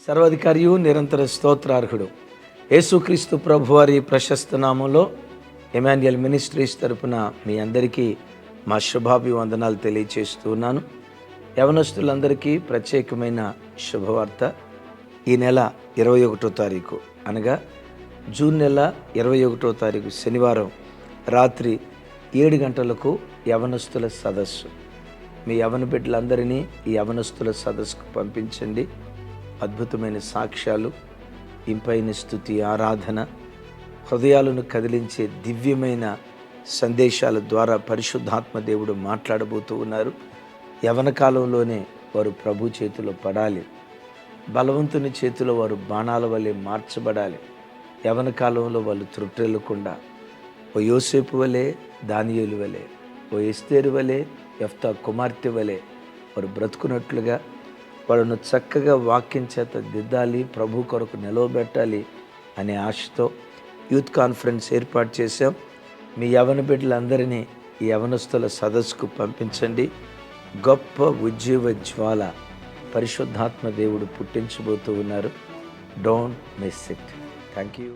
సర్వాధికారియు నిరంతర స్తోత్రార్హుడు యేసుక్రీస్తు ప్రభువారి ప్రశస్త నామంలో ఎమాన్యుయల్ మినిస్ట్రీస్ తరపున మీ అందరికీ మా శుభాభివందనాలు తెలియచేస్తున్నాను. యవనస్తులందరికీ ప్రత్యేకమైన శుభవార్త. ఈ నెల 21వ తారీఖు అనగా జూన్ నెల 21వ తారీఖు శనివారం రాత్రి 7 గంటలకు యవనస్తుల సదస్సు. మీ యవన బిడ్డలందరినీ ఈ యవనస్తుల సదస్సుకు పంపించండి. అద్భుతమైన సాక్ష్యాలు, ఇంపైన స్తుతి, ఆరాధన, హృదయాలను కదిలించే దివ్యమైన సందేశాల ద్వారా పరిశుద్ధాత్మ దేవుడు మాట్లాడబోతూ ఉన్నారు. యవన కాలంలోనే వారు ప్రభు చేతిలో పడాలి. బలవంతుని చేతిలో వారు బాణాల వలె మార్చబడాలి. యవన కాలంలో వాళ్ళు త్రుట్టెలకుండా ఓ యోసేపు వలె, దానియేలు వలె, ఓ ఎస్తేరు వలె, యెఫ్తా కుమార్తె వలె వారు బ్రతుకున్నట్లుగా వాళ్ళను చక్కగా వాక్యం చేత దిద్దాలి, ప్రభు కొరకు నిలవబెట్టాలి అనే ఆశతో యూత్ కాన్ఫరెన్స్ ఏర్పాటు చేశాం. మీ యవన బిడ్డలందరినీ ఈ యవనస్తుల సదస్సుకు పంపించండి. గొప్ప ఉజ్జీవ జ్వాల పరిశుద్ధాత్మ దేవుడు పుట్టించబోతూ ఉన్నారు. Don't miss it. Thank you.